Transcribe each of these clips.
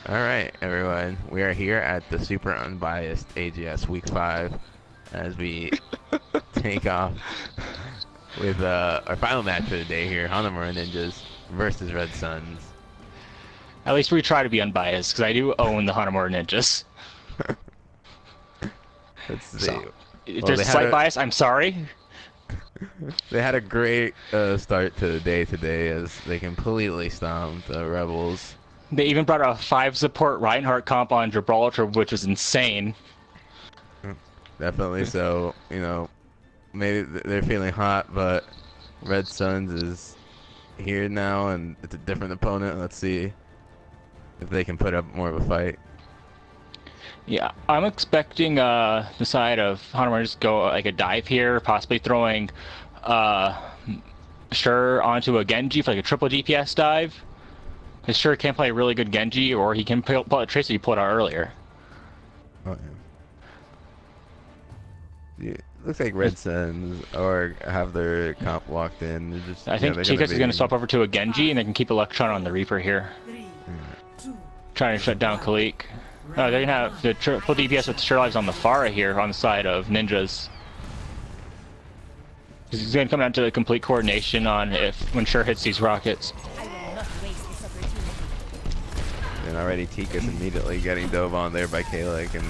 Alright, everyone. We are here at the super unbiased AGS Week 5 as we take off with our final match for the day here, Hanamura Ninjas versus Red Suns. At least we try to be unbiased, because I do own the Hanamura Ninjas. Let's see. So, if there's a slight bias, I'm sorry. They had a great start to the day today as they completely stomped the Rebels. They even brought a 5 support Reinhardt comp on Gibraltar, which was insane. Definitely so. You know, maybe they're feeling hot, but Red Suns is here now and it's a different opponent. Let's see if they can put up more of a fight. Yeah, I'm expecting the side of Hanamura just go like a dive here, possibly throwing Sure onto a Genji for like a triple DPS dive. Because Sure can play a really good Genji, or he can pull a Tracer he pulled out earlier. Oh, yeah. Looks like Red Suns or have their comp locked in. They're just, I think Chicas is going to swap over to a Genji, and they can keep Electron on the Reaper here. Trying to shut down Khalik. Oh, they're going to have the triple DPS with Sure Lives on the Pharah here on the side of Ninjas. He's going to come down to the complete coordination on when Sure hits these rockets. And already Tika's immediately getting dove on there by Kalec, and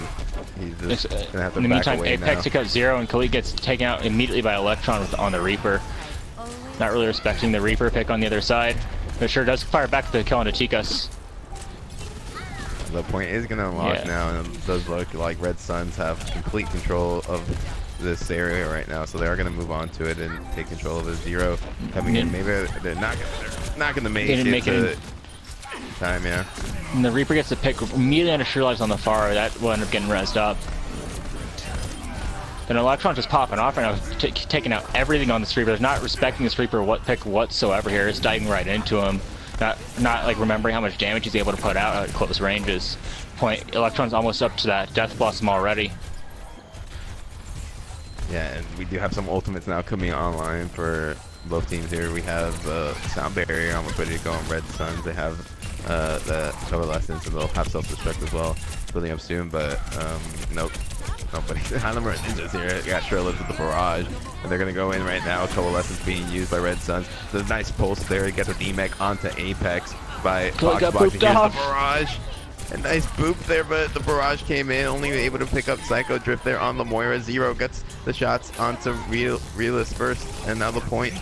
he's just gonna have to in the back meantime, away Apex took out 0, and Khalik gets taken out immediately by Electron on the Reaper. Not really respecting the Reaper pick on the other side, but Sure does fire back the kill onto Tikas. The point is gonna unlock now, and it does look like Red Suns have complete control of this area right now, so they are gonna move on to it and take control of the 0 coming in. Maybe they're not gonna make it. Time, yeah. And the Reaper gets the pick immediately under Sure Lives on the Pharah. That will end up getting rezzed up. Then Electron just popping off right now, taking out everything on this Reaper. They're not respecting this Reaper pick whatsoever here. It's diving right into him. Not like remembering how much damage he's able to put out at close ranges. Electron's almost up to that Death Blossom already. Yeah, and we do have some ultimates now coming online for both teams here. We have Sound Barrier almost ready to go on Red Suns. They have the Coalescence, and they'll have Self-Destruct as well, building up soon, but nope. Nobody. Hanamura Ninjas here. Got Sure Lives with the Barrage, and they're going to go in right now. Coalescence being used by Red Suns. There's a nice pulse there. He gets a DMEC onto Apex by Fox. Here's the Barrage. A nice boop there, but the Barrage came in, only able to pick up Psycho Drift there on the Moira. 0 gets the shots onto Realist first, and now the point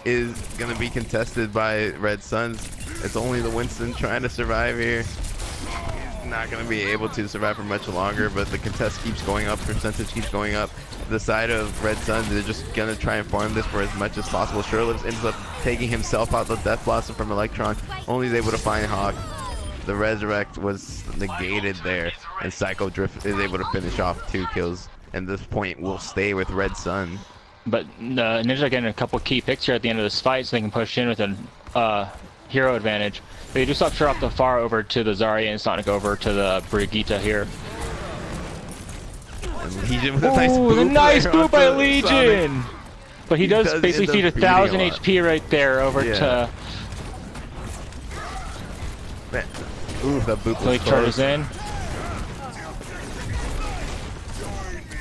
is going to be contested by Red Suns. It's only the Winston trying to survive here. He's not going to be able to survive for much longer, but the contest keeps going up, percentage keeps going up. The side of Red Suns, they're just going to try and farm this for as much as possible. Sure Lives ends up taking himself out the Death Blossom from Electron, only is able to find Hawk. The Resurrect was negated there, and Psycho Drift is able to finish off 2 kills, and this point will stay with Red Sun. But Ninja are getting a couple key picks here at the end of this fight, so they can push in with a hero advantage. They do stop Sure off the Pharah over to the Zarya and Sonic over to the Brigitte here. And Legion with a nice boop. The nice boop by Legion! Sonic. But he does basically feed 1,000 HP right there over to... Man. Ooh, that boop was close. Charges in.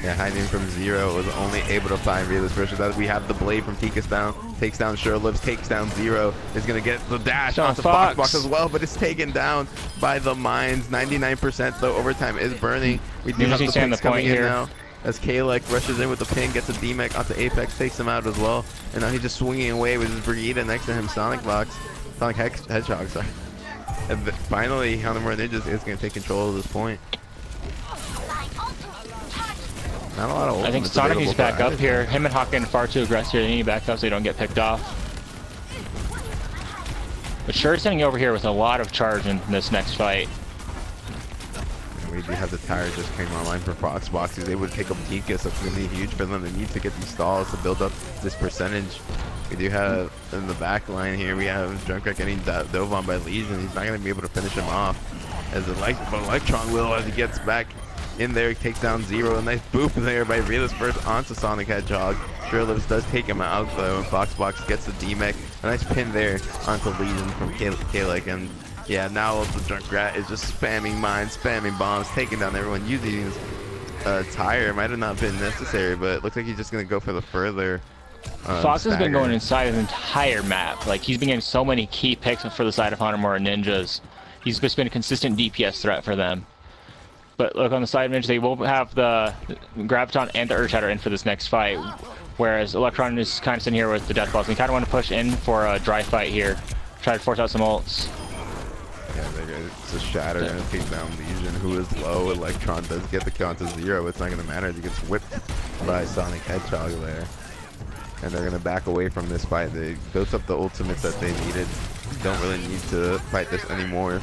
Yeah, hiding from 0 was only able to find Realist versus that. We have the blade from Tikas down, takes down Sure Lives, takes down 0. Is gonna get the dash onto Fox as well, but it's taken down by the mines. 99% though, overtime is burning. We do have the picks coming in now. As Kalec rushes in with the ping, gets a DMEC onto Apex, takes him out as well. And now he's just swinging away with his Brigitte next to him, Sonic Hedgehog, sorry. And finally, Hanamura Ninjas is going to take control of this point. Not a lot of I think Sonic needs back up here. Him and Hawk getting far too aggressive here. They need back up so they don't get picked off. But Sure is sitting over here with a lot of charge in this next fight. And we do have the tires just came online for Fox. He's able to take up Tika, so it's going to be huge for them. They need to get these stalls to build up this percentage. We do have, in the back line here, we have Junkrat getting dove on by Legion. He's not going to be able to finish him off. As Electron will, as he gets back in there, he takes down 0. A nice boop there by Realist first onto Sonic Hedgehog. Sure Lives does take him out though, and Fox gets the DMEC. A nice pin there onto Legion from Kalec, and Yeah, now the Junkrat is just spamming mines, spamming bombs, taking down everyone. Using his tire might have not been necessary, but it looks like he's just gonna go for the further. Fox has been going inside his entire map. Like, he's been getting so many key picks for the side of Hanamura Ninjas. He's just been a consistent DPS threat for them. But look, on the side of Ninja, they will have the Graviton and the Earthshatter in for this next fight. Whereas Electron is kind of sitting here with the Death Balls. We kind of want to push in for a dry fight here. Try to force out some ults. Yeah, it's a Shatter and take down Legion, who is low. Electron does get the count to 0. It's not going to matter as he gets whipped by Sonic Hedgehog there. And they're going to back away from this fight. They built up the ultimates that they needed. Don't really need to fight this anymore.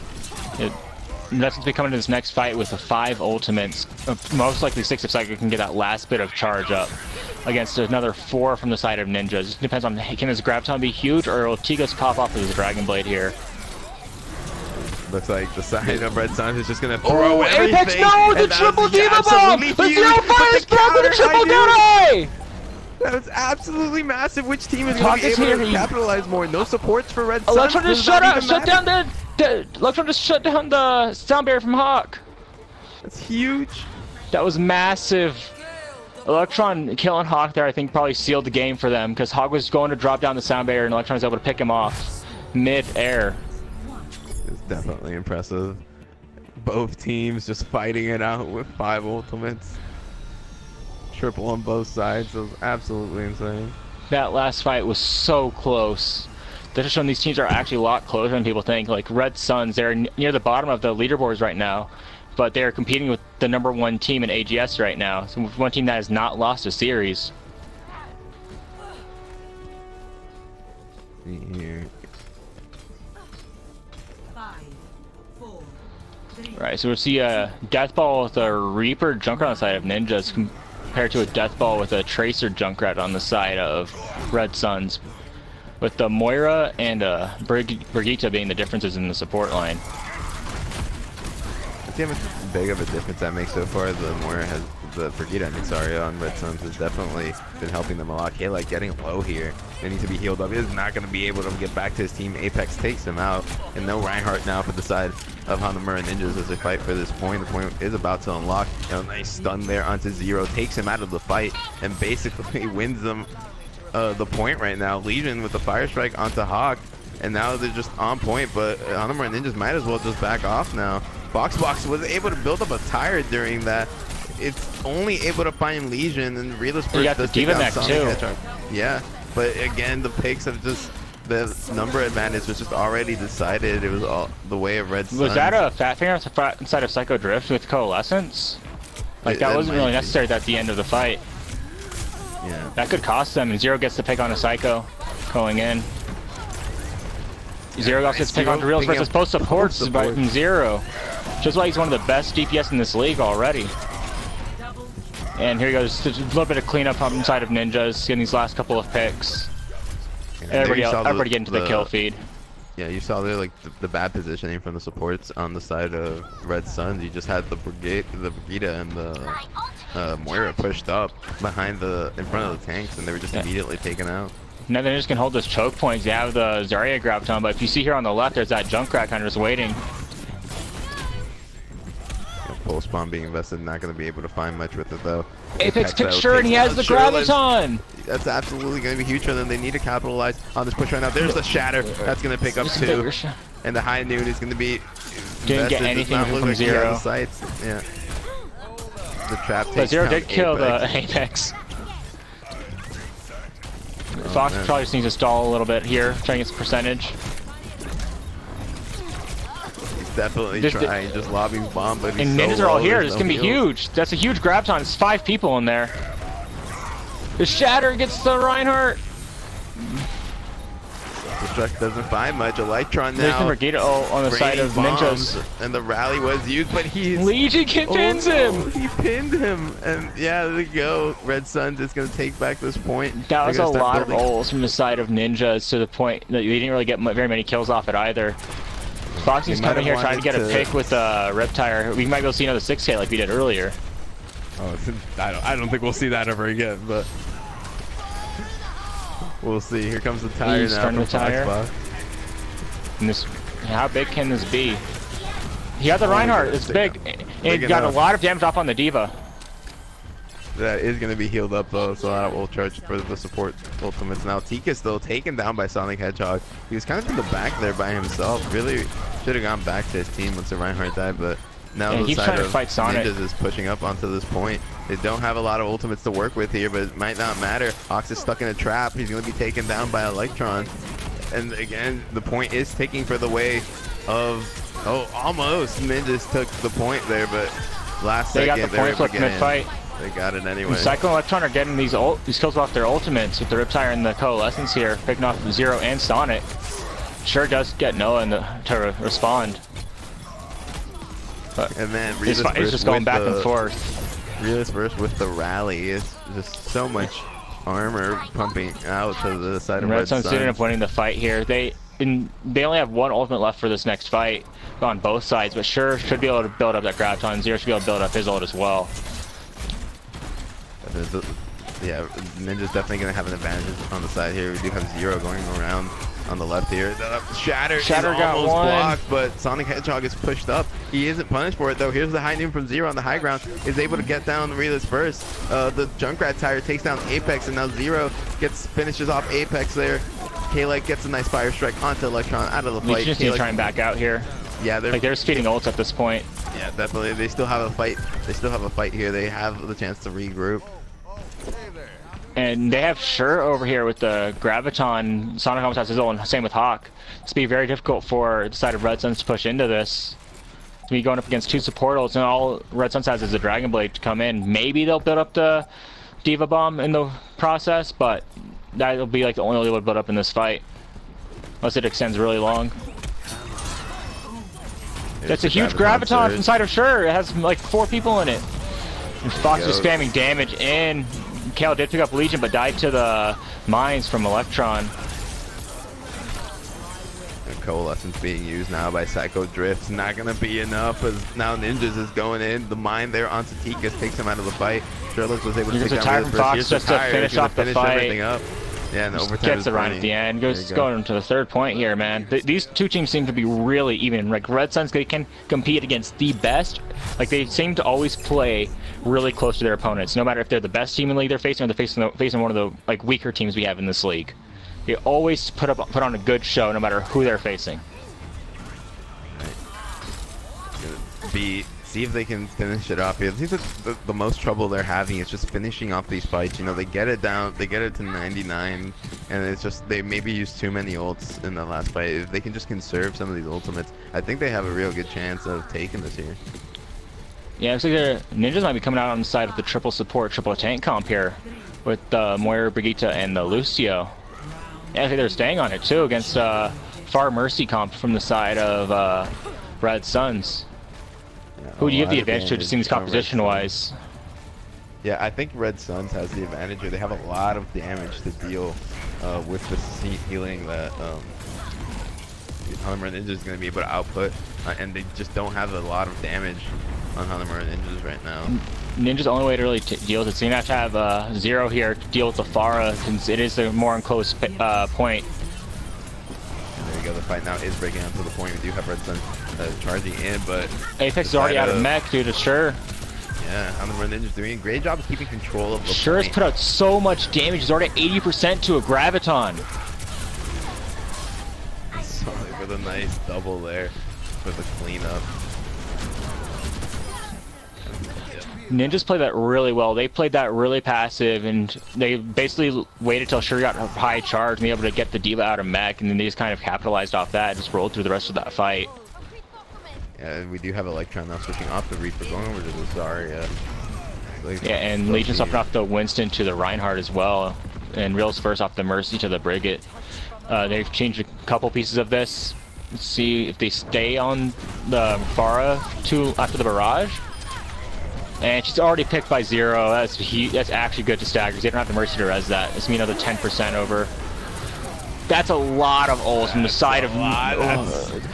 That's going to be coming to this next fight with the 5 ultimates. Most likely 6 if Psycho can get that last bit of charge up against another 4 from the side of Ninjas. It depends on, can his Graviton be huge, or will Tigos pop off with his Dragon Blade here? Looks like the side of Red Suns is just going to throw everything. Apex, no! The triple Diva Bomb! The Zero Fire Spark with the triple Gunai! That was absolutely massive. Which team is going to be able to capitalize more? No supports for Red Suns. Electron just Electron just shut down the sound barrier from Hawk. That's huge. That was massive. Electron killing Hawk there, I think, probably sealed the game for them, because Hawk was going to drop down the sound barrier and Electron was able to pick him off mid-air. It's definitely impressive. Both teams just fighting it out with 5 ultimates. Triple on both sides. It was absolutely insane. That last fight was so close. They're just showing these teams are actually a lot closer than people think. Like Red Suns, they're near the bottom of the leaderboards right now, but they're competing with the #1 team in AGS right now. So one team that has not lost a series. Here. 5, 4, 3. Right, so we'll see a Death Ball with a Reaper Junkrat on the side of Ninjas compared to a Death Ball with a Tracer Junkrat on the side of Red Suns, with the Moira and Brigitte being the differences in the support line. I see how big of a difference that makes so far. The Moira has, the Brigitte, I mean, sorry, on Red Suns has definitely been helping them a lot. Like getting low here. They need to be healed up. He's not going to be able to get back to his team. Apex takes him out. And no Reinhardt now for the side of Hanamura Ninjas as they fight for this point. The point is about to unlock. A nice stun there onto Zero. Takes him out of the fight and basically wins them the point right now. Legion with the Fire Strike onto Hawk. And now they're just on point. But Hanamura Ninjas might as well just back off now. Box was able to build up a tire during that. It's only able to find Legion, and Realist Burst does take down Sonic Hedgehog. Yeah, but again, the picks have just, the number advantage was just already decided. It was all the way of Red Sun. Was that a Fat Finger inside of Psycho Drift with Coalescence? Like, that wasn't really necessary at the end of the fight. Yeah. That could cost them, and Zero gets to pick on a Psycho going in. Zero also gets to pick on Realist versus post supports from Zero. Just why he's one of the best DPS in this league already. And here he goes, a little bit of cleanup on the side of Ninjas, getting these last couple of picks. Everybody getting to the kill feed. Yeah, you saw there like the bad positioning from the supports on the side of Red Suns. You just had the Brigitte and the Moira pushed up behind in front of the tanks, and they were just immediately taken out. Now they just can hold this choke point. They have the Zarya Graviton, but if you see here on the left, there's that Junkrat kind of just waiting. Pulse bomb being invested, not going to be able to find much with it though. Apex picture, and he has the Graviton! That's absolutely going to be huge for them. They need to capitalize on this push right now. There's the Shatter that's going to pick up 2. And the High Noon is going to be didn't get anything from Zero. The sights. Yeah. The trap takes but Zero did kill Apex. the Apex. Fox probably just needs to stall a little bit here, trying to get some percentage. Definitely trying, just lobbing bomb, but he's and so Ninjas are all low, here. This can be heals. huge. That's a huge Graviton. It's 5 people in there. The Shatter gets the Reinhardt. Destruct doesn't find much. Electron now. There's the Brigitte on the side of Ninjas. And the rally was used, but he's... Legion pins him! He pinned him. And yeah, there we go. Red Suns is going to take back this point. That was a lot of ults from the side of Ninjas to the point that they didn't really get very many kills off it either. Foxy's coming here trying to get a pick with Reptire. We might be able to see another 6K like we did earlier. Oh, I don't think we'll see that ever again, but we'll see. Here comes the tire now from Foxbox. And this How big can this be? He got the Reinhardt. It's big. It got a lot of damage off on the Diva. That is going to be healed up though, so that will charge for the support ultimates. Now Tika's still taken down by Sonic Hedgehog. He was kind of in the back there by himself. Really should have gone back to his team once the Reinhardt died, but now the side of Ninjas is pushing up onto this point. They don't have a lot of ultimates to work with here, but it might not matter. Ox is stuck in a trap. He's going to be taken down by Electron. And again, the point is taking for the way of... Oh, almost. Ninjas took the point there, but last second they got the point flip mid-fight. They got it anyway. Cyclone and Electron are getting these kills off their ultimates with the Riptire and the Coalescence here, picking off Zero and Sonic. Sure does get Noah to respond. But and then this fight is just going back and forth. Realist verse with the rally is just so much armor pumping out to the side of Red Sun. Ended up winning the fight here. They only have one ultimate left for this next fight on both sides, but Sure should be able to build up that Graviton. Zero should be able to build up his ult as well. Yeah, Ninja's definitely going to have an advantage on the side here. We do have Zero going around on the left here. Shatter got almost blocked, but Sonic Hedgehog is pushed up. He isn't punished for it though. Here's the high noon from Zero on the high ground. Is able to get down the Realist first. The Junkrat Tire takes down Apex, and now Zero finishes off Apex there. K-Light gets a nice fire strike onto Electron out of the fight. We just need to try and back out here. Yeah, they're speeding ults at this point. Yeah, definitely. They still have a fight. They still have a fight here. They have the chance to regroup. And they have Sure over here with the Graviton. Sonic almost has his ult, and same with Hawk. It's be very difficult for the side of Red Suns to push into this. To be going up against two support ults, and all Red Suns has is a Dragon Blade to come in. Maybe they'll build up the Diva Bomb in the process, but that'll be like the only way they'll build up in this fight. Unless it extends really long. That's a huge Graviton from side of Sure. It has like 4 people in it. And Fox is spamming damage in. Kale did pick up Legion, but died to the mines from Electron. The Coalescence being used now by Psycho Drift's not going to be enough, as now Ninjas is going in. The mine there onto Tikas takes him out of the fight. Sherlock was able to take down the Fox just to finish off the fight. Everything up. Yeah, and overtime gets the run at the end. Going to the third point here, man. These two teams seem to be really even. Like Red Suns, they can compete against the best. Like they seem to always play really close to their opponents, no matter if they're the best team in the league they're facing or they're facing one of the like weaker teams we have in this league. They always put on a good show, no matter who they're facing. See if they can finish it off here. I think the most trouble they're having is just finishing off these fights. You know, they get it down, they get it to 99, and it's just they maybe use too many ults in the last fight. If they can just conserve some of these ultimates, I think they have a real good chance of taking this here. Yeah, looks like their Ninjas might be coming out on the side of the triple support, triple tank comp here with the Moira, Brigitte, and the Lucio. Yeah, I think they're staying on it too against Far Mercy comp from the side of Red Suns. Yeah, who do you have the advantage to, just seems composition-wise? Yeah, I think Red Suns has the advantage here. They have a lot of damage to deal with the healing that Hanamura Ninja is going to be able to output, and they just don't have a lot of damage on Hanamura Ninjas right now. Ninja's only way to really deal with it, so you have to have Zero here to deal with the Pharah, since it is a more enclosed point. And there you go, the fight now is breaking down to the point. We do have Red Sun charging in, but Apex is already out of mech due to Sure. Yeah, Hanamura Ninja's doing a great job of keeping control of the Sure has put out so much damage. He's already at 80% to a Graviton. Sorry for the nice double there for the cleanup. Ninjas played that really well. They played that really passive, and they basically waited till Sure got a high charge and be able to get the Diva out of mech, and then they just kind of capitalized off that and just rolled through the rest of that fight. Yeah, we do have Electron now switching off the Reaper, going over to the Zarya. Yeah, and Legion swapping off the Winston to the Reinhardt as well, and Reels first off the Mercy to the Brigitte. They've changed a couple pieces of this. Let's see if they stay on the Pharah after the barrage. And she's already picked by Zero. That's actually good to staggers. They don't have the Mercy to res that. It's me another 10% over. That's a lot of ults from the side of.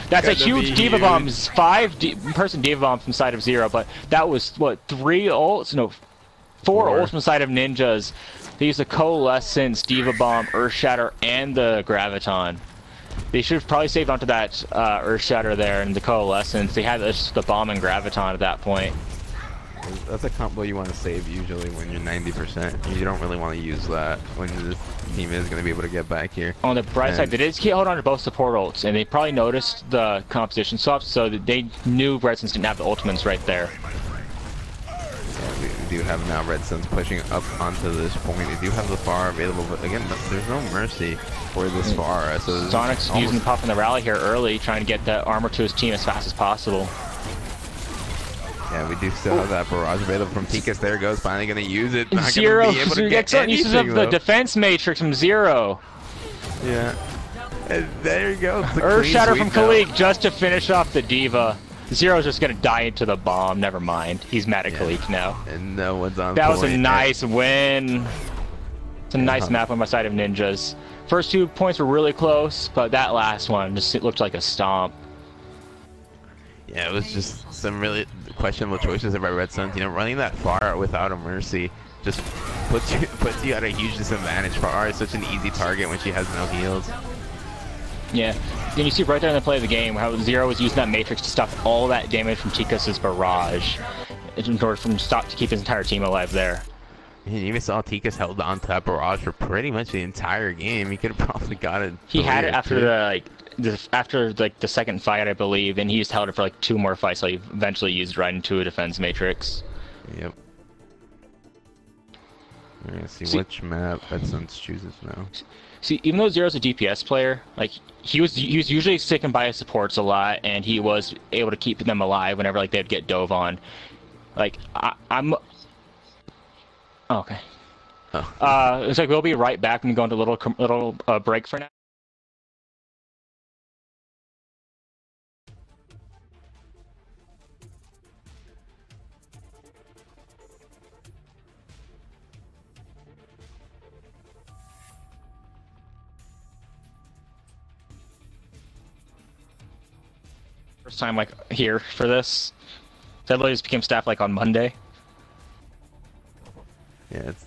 That's a huge Diva Bomb. 5-person Diva Bomb from the side of Zero, but that was what, 3 ults? No, 4 ults from the side of Ninjas. They used the Coalescence, Diva Bomb, Earth Shatter, and the Graviton. They should have probably saved onto that Earth Shatter there and the Coalescence. They had the Bomb and Graviton at that point. That's a combo you want to save usually when you're 90%. You don't really want to use that when this team is going to be able to get back here. On the bright side, they did hold on to both support ults, and they probably noticed the composition swaps, so that they knew Red Suns didn't have the ultimates right there. Yeah, we do have now Red Suns pushing up onto this point. They do have the FAR available, but again, there's no mercy for this FAR. So Sonic's using the pop in the rally here early, trying to get the armor to his team as fast as possible. Yeah, we do still have that barrage available from Tikas. There goes, finally going to use it. Not Zero, gonna be able to get excellent uses of the defense matrix from Zero. Yeah, and there you go. Earth Shatter from Khalik just to finish off the Diva. Zero's just gonna die into the bomb. Never mind. He's mad at Khalik now. And no one's on. That was a nice win. It's a nice map on my side of Ninjas. First 2 points were really close, but that last one just looked like a stomp. Yeah, it was just some really questionable choices by Red Suns. You know, running that FAR without a mercy just puts you at a huge disadvantage. FAR is such an easy target when she has no heals. Yeah, and you see right there in the play of the game how Zero was using that Matrix to stop all that damage from Tikas' barrage in order to keep his entire team alive there. And you even saw Tikas held on to that barrage for pretty much the entire game. He could have probably got it. He had it after the second fight, I believe, and he just held it for like 2 more fights, so he eventually used right into a defense matrix. Yep. We're gonna see which map Red Suns chooses now. See, even though Zero's a DPS player, like he was usually sticking by his supports a lot, and he was able to keep them alive whenever like they'd get dove on. Like I'm. Oh, okay. Oh. It's like we'll be right back and go into a little break for now. First time like here for this. I literally just became staff like on Monday. Yeah, it's...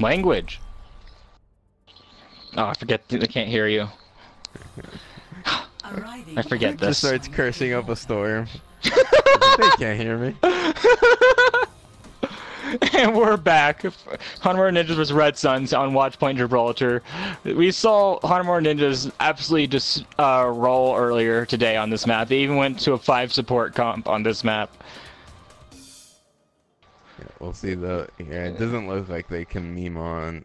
Language. Oh, I forget. They can't hear you. I forget this. Just starts cursing up a storm. They can't hear me. And we're back. Hanamura Ninjas vs Red Suns on Watchpoint Gibraltar. We saw Hanamura Ninjas absolutely just roll earlier today on this map. They even went to a 5 support comp on this map. Yeah, we'll see though. Yeah, it doesn't look like they can meme on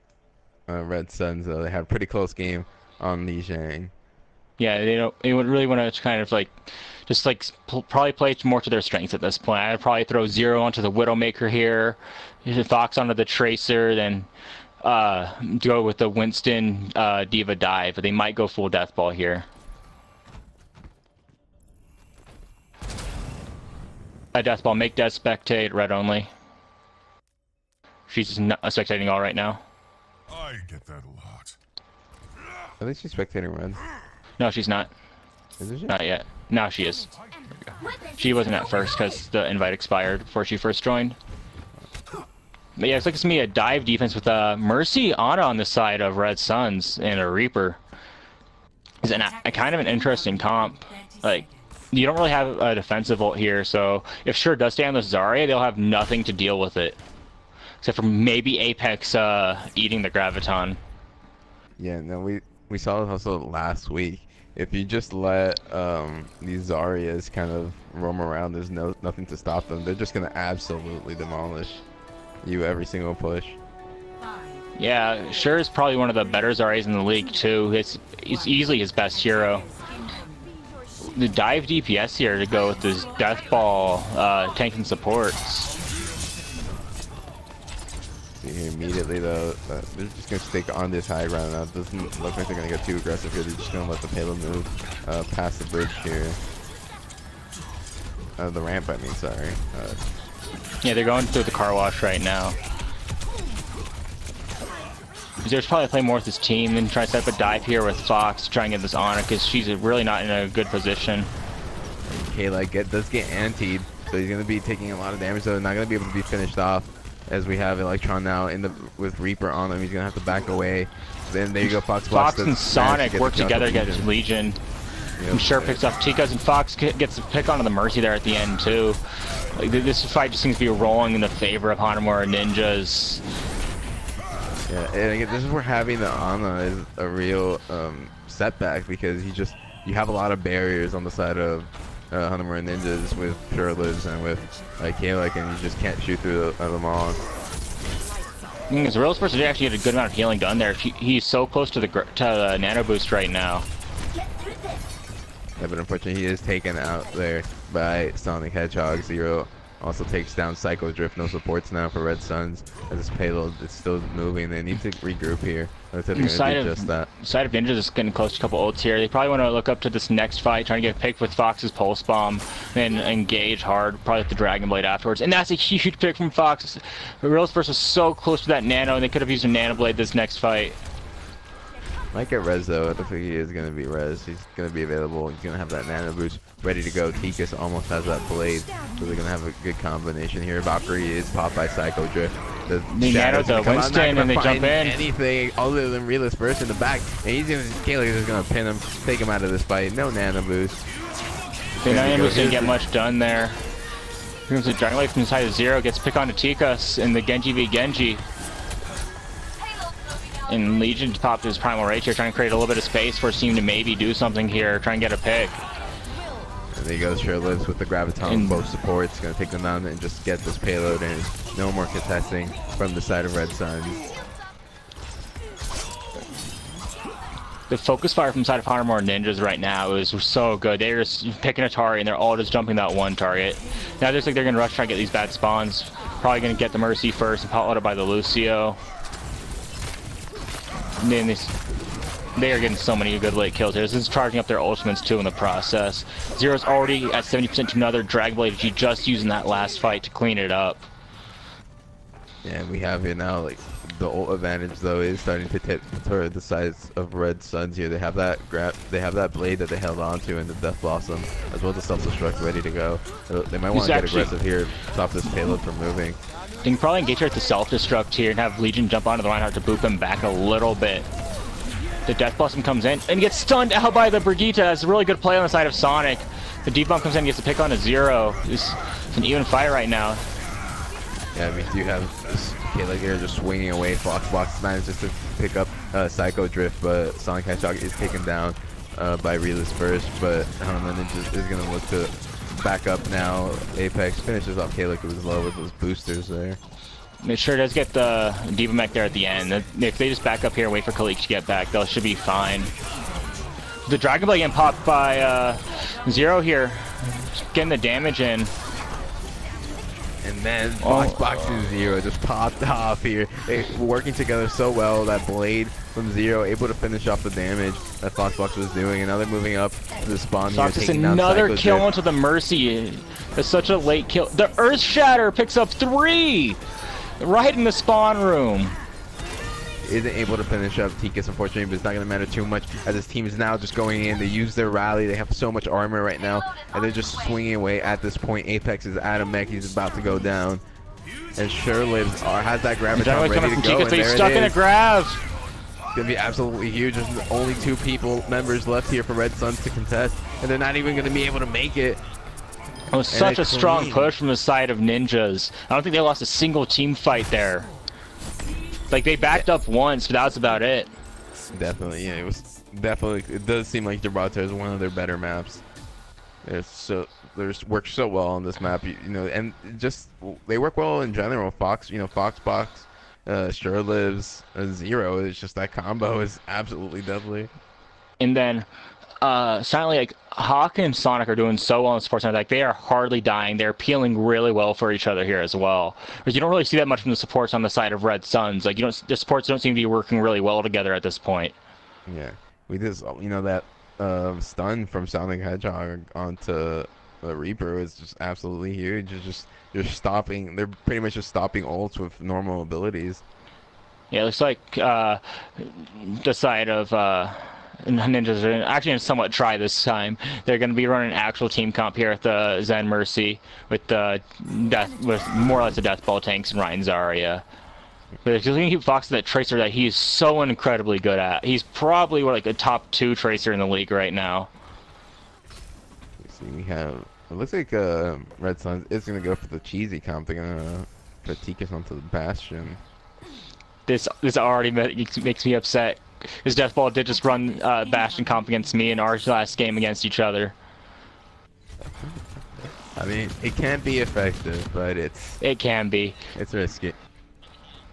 Red Suns though. They had a pretty close game on Li Zhang. Yeah, they would really want to kind of like, just like probably play more to their strengths at this point. I'd probably throw Zero onto the Widowmaker here, Fox onto the Tracer, then go with the Winston Diva dive. But they might go full Death Ball here. Death Ball, make Death spectate, red only. She's just not spectating all right now. I get that a lot. At least she's spectating red. No, she's not. Isn't she? Not yet. Now she is. She wasn't at first because the invite expired before she first joined. But yeah, it's like it's me a dive defense with a Mercy Ana on the side of Red Suns and a Reaper. Is a kind of an interesting comp. Like, you don't really have a defensive ult here, so if Sure does stay on the Zarya, they'll have nothing to deal with it. Except for maybe Apex eating the Graviton. Yeah, no, we saw it also last week. If you just let these Zaryas kind of roam around, there's nothing to stop them. They're just gonna absolutely demolish you every single push. Yeah, Sure is probably one of the better Zaryas in the league too. It's easily his best hero. The dive DPS here to go with this Death Ball tank and supports. See here immediately though, they're just gonna stick on this high ground now. It doesn't look like they're gonna get too aggressive here. They're just gonna let the payload move past the bridge here. The ramp, I mean, sorry. Yeah, they're going through the car wash right now. Zero's probably playing more with his team, then try to set up a dive here with Fox to try and get this on her because she's really not in a good position. Kayla does get antied, so he's gonna be taking a lot of damage though. Not gonna be able to be finished off. As we have Electron now with Reaper on him, he's gonna have to back away. Then there you go, Fox and Sonic work together against Legion. Yep. And Sure picks up Tikas, and Fox gets a pick onto the Mercy there at the end too. Like, this fight just seems to be rolling in the favor of Hanamura Ninjas. Yeah, and again, this is where having the Ana is a real setback because you have a lot of barriers on the side of Hanamura Ninjas with Sherlives and with Kayla, and you just can't shoot through them all. Because the real person did actually get a good amount of healing done there. He's so close to the nano boost right now. Yeah, but unfortunately he is taken out there by Sonic Hedgehog. Zero also takes down Psycho Drift. No supports now for Red Suns as this payload is still moving. They need to regroup here. Side of Ninjas is getting close to a couple ults here. They probably want to look up to this next fight, trying to get picked with Fox's Pulse Bomb and engage hard, probably with the Dragon Blade afterwards. And that's a huge pick from Fox. Real's Burst was so close to that Nano, and they could have used a Nano Blade this next fight. Might get res though. I don't think he is going to be res. He's going to be available. He's going to have that nano boost ready to go. Tikas almost has that blade, so they're going to have a good combination here. Valkyrie is popped by Psycho Drift. The nano to Winston and they jump in. Anything other than Realist Burst in the back, and he's going to Kayla is going to pin him, take him out of this fight. No nano boost. The nano boost didn't get much done there. Here comes the Dragon Blade from the side of Zero, gets picked onto Tikas in the Genji v Genji. And Legion popped his Primal Rage here, trying to create a little bit of space for his team to maybe do something here, try and get a pick. And there he goes, Sure lives with the Graviton, both supports, going to take them down and just get this payload, and no more contesting from the side of Red Suns. The focus fire from the side of Hanamura Ninjas right now is so good. They're just picking a target and they're all just jumping that one target. Now it looks like they're going to rush try to get these bad spawns. Probably going to get the Mercy first and followed by the Lucio. And then they are getting so many good late kills here. This is charging up their ultimates too in the process. Zero's already at 70% to another Dragon Blade. She just using that last fight to clean it up. Yeah, we have it now. Like the ult advantage though is starting to tip toward the sides of Red Suns here. They have that blade that they held onto in the Death Blossom, as well as the self-destruct ready to go. So they might want to get aggressive here, stop this payload from moving. They can probably engage her at the self-destruct here and have Legion jump onto the Reinhardt to boop him back a little bit. The Death Blossom comes in and gets stunned out by the Brigitte. That's a really good play on the side of Sonic. The Deep Bomb comes in and gets to pick on a Zero. It's an even fight right now. Yeah, we do have this Kayla here just swinging away. Foxbox manages to pick up Psycho Drift, but Sonic Hedgehog is taken down by Realist first. But Ninja is going to look to back up now. Apex finishes off Kayla with his low with those boosters there. It sure does get the Diva Mech there at the end. If they just back up here and wait for Khalik to get back, they should be fine. The Dragon Blade getting popped by Zero here. Getting the damage in. And then Foxbox and Zero just popped off here. They were working together so well. That blade from Zero able to finish off the damage that Foxbox was doing. And now they're moving up to the spawn here, taking down another kill Drift. onto the Mercy. It's such a late kill. The Earth Shatter picks up 3! Right in the spawn room. Isn't able to finish up Tikas, unfortunately, but it's not going to matter too much as this team is now just going in. They use their rally. They have so much armor right now, and they're just swinging away at this point. Apex is at a mech. He's about to go down. And Sure Lives has that Graviton ready to go, and there he's stuck in a grab. It's going to be absolutely huge. There's only 2 members left here for Red Suns to contest, and they're not even going to be able to make it. It was such a strong push from the side of Ninjas. I don't think they lost a single team fight there. Like, they backed up once, but that was about it. Definitely, yeah. It does seem like Gibraltar is one of their better maps. They work so well on this map, you know, and just they work well in general. Foxbox, Sure Lives, Zero. It's just that combo is absolutely deadly. And then silently, like, Hawk and Sonic are doing so well on the support side. Like, they are hardly dying. They're peeling really well for each other here as well. Because you don't really see that much from the supports on the side of Red Suns. Like, the supports don't seem to be working really well together at this point. Yeah, we just, that stun from Sonic Hedgehog onto the Reaper is just absolutely huge. You're stopping. They're pretty much just stopping ults with normal abilities. Yeah, it looks like the side of Ninjas are actually going to somewhat try this time. They're going to be running an actual team comp here at the Zen Mercy with more or less the Death Ball tanks and Ryan Zarya. But if you're going to keep Fox that Tracer that he's so incredibly good at, he's probably like a top 2 Tracer in the league right now. We have, it looks like Red Suns is going to go for the cheesy comp. They're going to put Tikas onto the Bastion. This already makes me upset. His Death Ball did just run Bastion comp against me in our last game against each other. I mean, it can be effective, but it can be. It's risky.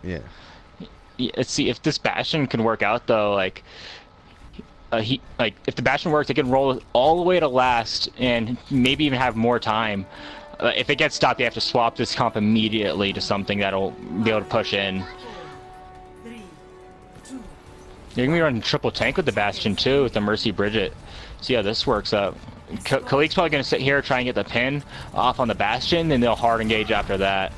Yeah. Let's see if this Bastion can work out though. Like, if the Bastion works, they can roll all the way to last and maybe even have more time. If it gets stopped, they have to swap this comp immediately to something that'll be able to push in. You're going to be running triple tank with the Bastion too, with the Mercy Bridget. See how this works out. Khalik's probably going to sit here, try and get the pin off on the Bastion, and they'll hard engage after that.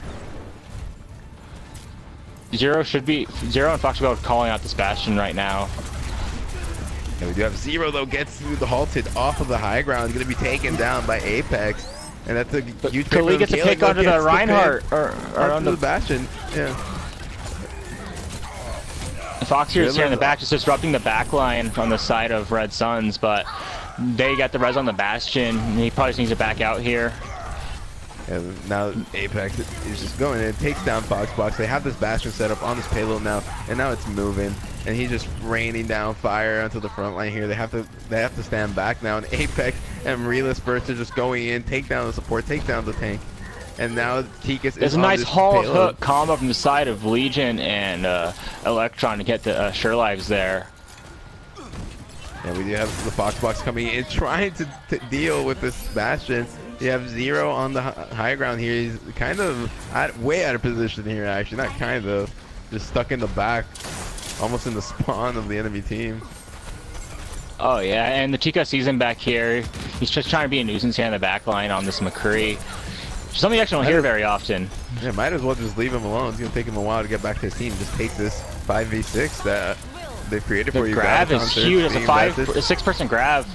Zero and Fox will be calling out this Bastion right now. And we do have Zero though, gets through the halted off of the high ground, going to be taken down by Apex. And that's a huge pick. Khalik gets a pick onto the Reinhardt, or on the Bastion. Yeah. Fox here is here in the back, just disrupting the back line on the side of Red Suns, but they got the res on the Bastion, and he probably just needs to back out here. And now Apex is just going in, takes down Foxbox. They have this Bastion set up on this payload now, and now it's moving. And he's just raining down fire onto the front line here. They have to stand back now, and Apex and Realist first are just going in, take down the support, take down the tank. And now Tikas is There's a nice haul of hook combo from the side of Legion and Electron to get the Sure Lives there. And we do have the Foxbox coming in, trying to deal with this Bastion. You have Zero on the high ground here. He's kind of way out of position here, actually. Not kind of. Just stuck in the back, almost in the spawn of the enemy team. Oh, yeah, and the Tika sees him back here. He's just trying to be a nuisance here in the back line on this McCree. Something you actually don't hear very often. Yeah, might as well just leave him alone. It's going to take him a while to get back to his team. Just take this 5v6 that they've created for you. The grab is huge. It's a 6-person grab.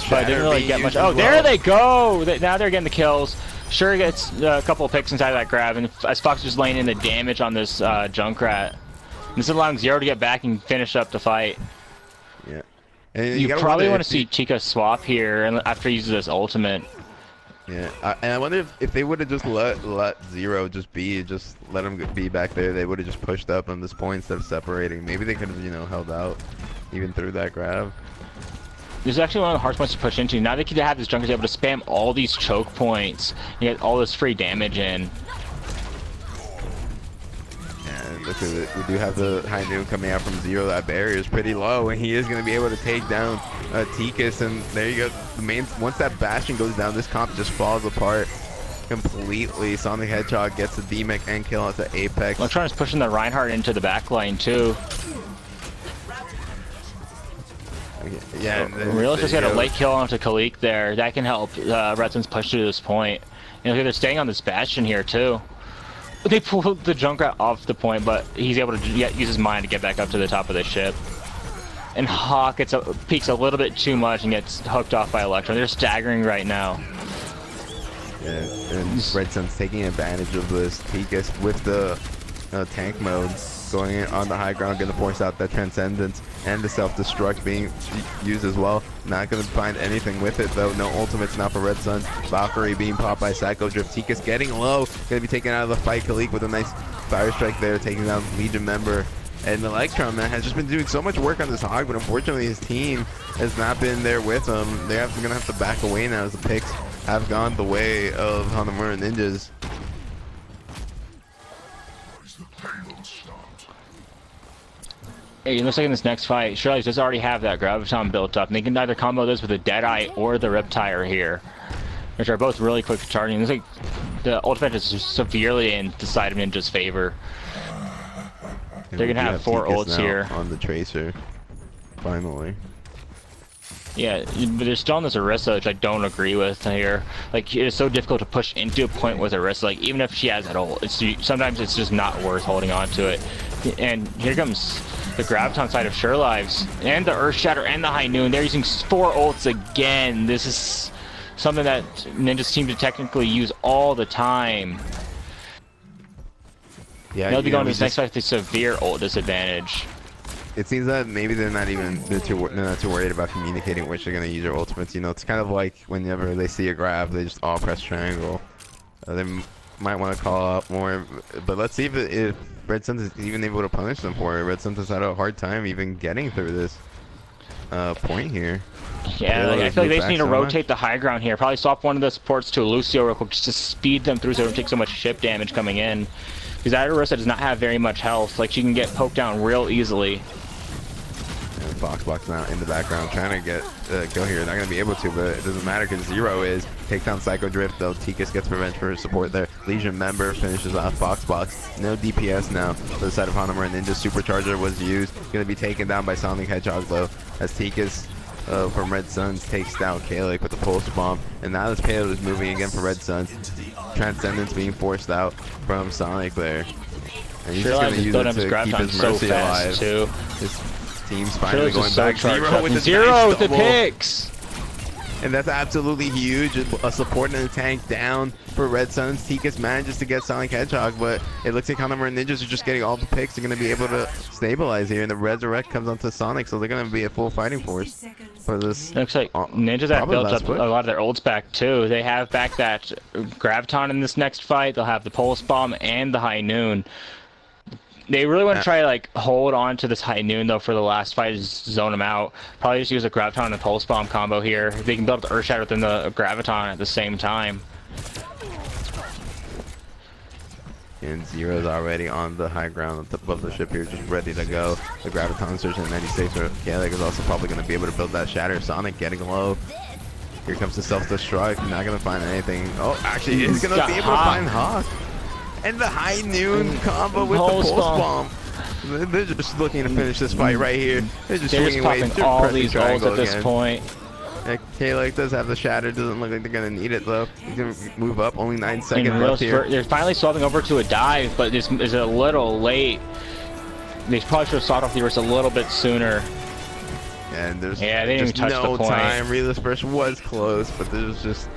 But it didn't really get much. Oh, there they go! Now they're getting the kills. Sure gets a couple of picks inside of that grab, and as Fox is laying in the damage on this Junkrat, this is allowing Zero to get back and finish up the fight. Yeah. And you probably want to see Chica swap here and after he uses his ultimate. Yeah, and I wonder if they would have just let Zero just let him be back there, they would have just pushed up on this point instead of separating. Maybe they could have, you know, held out even through that grab. This is actually one of the hardest points to push into. Now they can have this Junkrat able to spam all these choke points and get all this free damage in. And look at it, we do have the high noon coming out from Zero. That barrier is pretty low, and he is going to be able to take down Tikas. And there you go. The main, once that bashing goes down, this comp just falls apart completely. Sonic Hedgehog gets the D-Mech and kill onto Apex. Electron is pushing the Reinhardt into the back line too. Okay, yeah, Realist just got a late kill onto Khalik there. That can help Red Sun's push to this point. You know, they're staying on this Bastion here too. They pulled the Junkrat off the point, but he's able to use his mind to get back up to the top of the ship. And Hawk peeks a little bit too much and gets hooked off by Electron. They're staggering right now. Yeah, and Red Sun's taking advantage of this Tikas with the tank mode, going in on the high ground, going to force out that Transcendence and the self-destruct being used as well. Not going to find anything with it though. No ultimates now for Red Sun. Valkyrie being popped by Psycho Drift. Tikas getting low, going to be taken out of the fight. Khalik with a nice fire strike there, taking down Legion member. And Electron, man, has just been doing so much work on this Hog, but unfortunately his team has not been there with him. They're going to have to back away now as the picks have gone the way of Hanamura Ninjas. Hey, it looks like in this next fight, Shirley does already have that Graviton built up, and they can either combo this with a Deadeye or the Riptire here, which are both really quick charging. It's like the ultimate is severely in Decisive Ninja's favor. They're gonna have 4 ults here on the Tracer, finally. Yeah, but they're still on this Orisa, which I don't agree with here. Like, it is so difficult to push into a point with Orisa. Like, even if she has that ult, sometimes it's just not worth holding on to it. And here comes the Graviton side of Sure Lives, and the Earth Shatter, and the High Noon. They're using 4 ults again. This is something that Ninjas seem to technically use all the time. Yeah, they'll be going to this next fight with a severe ult disadvantage. It seems that maybe they're not too worried about communicating which they're going to use their ultimates. You know, it's kind of like whenever they see a grab, they just all press triangle. They might want to call out more, but let's see if Red Sun is even able to punish them for it. Red Sun has had a hard time even getting through this point here. Yeah, like, I feel like they just need to rotate the high ground here. Probably swap one of the supports to Lucio real quick just to speed them through so they don't take so much ship damage coming in. Because that Orisa does not have very much health. Like, she can get poked down real easily. And Foxbox now in the background trying to get go here. Not going to be able to, but it doesn't matter because Zero is. Take down Psycho Drift though. Tikas gets revenge for his support there. Legion member finishes off Foxbox. No DPS now for the side of Hanamura Ninja. Supercharger was used. Going to be taken down by Sonic Hedgehog though, as Tikas from Red Suns takes down Khalik with the pulse bomb. And now this payload is moving again for Red Suns. Transcendence being forced out from Sonic there. And he's just going to use it to keep his Mercy alive. Too. His team's finally going back. Zero with the picks! And that's absolutely huge. A support and a tank down for Red Suns. Tikas manages to get Sonic Hedgehog, but it looks like Hanamura Ninjas are just getting all the picks. They're going to be able to stabilize here, and the Resurrect comes onto Sonic, so they're going to be a full fighting force for this. Looks like Ninjas have built up a lot of their ults back too. They have back that Graviton in this next fight. They'll have the Pulse Bomb and the High Noon. They really want to try to like hold on to this High Noon though for the last fight, just zone them out. Probably just use a Graviton and a Pulse Bomb combo here. They can build up the Earth Shatter within the Graviton at the same time. And Zero's already on the high ground above the ship here, just ready to go. The Graviton search in 96 for Khalik is also probably going to be able to build that Shatter. Sonic getting low. Here comes the self-destruct. Not going to find anything. Oh, actually, he's going to be able to find Hawk. And the High Noon combo with the Pulse Bomb. They're just looking to finish this fight right here. They're just swinging away. Popping all these ults at this point. Khalik does have the Shatter. Doesn't look like they're going to need it though. He's going to move up. Only 9 seconds left here. They're finally swapping over to a dive, but this is a little late. They probably should have sought off the Orisa a little bit sooner. And there's they didn't even touch no the point. time. Realist Burst was close, but there's just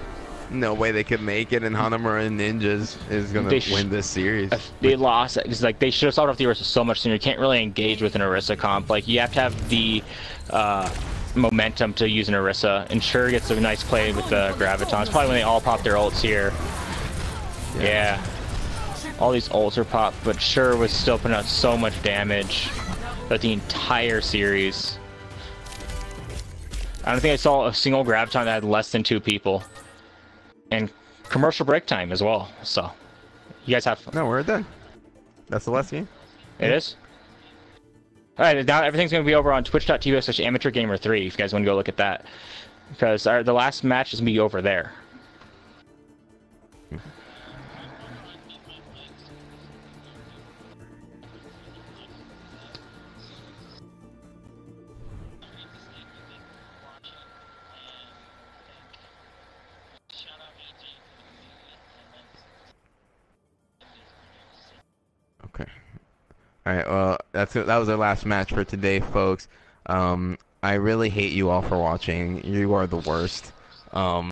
no way they could make it, and Hanamura Ninjas is gonna win this series. They lost. It's like they should have started off the Orisa so much sooner. You can't really engage with an Orisa comp. Like you have to have the momentum to use an Orisa. And Sure gets a nice play with the Graviton. It's probably when they all pop their ults here. Yeah. All these ults are popped, but Sure was still putting out so much damage throughout the entire series. I don't think I saw a single Graviton that had less than 2 people. And commercial break time as well, so you guys have fun. No, we're done. That's the last game? It is? Alright, now everything's going to be over on twitch.tv/AmateurGamer3 if you guys want to go look at that. Because the last match is going to be over there. Okay. Alright, well, that was our last match for today, folks. I really hate you all for watching. You are the worst.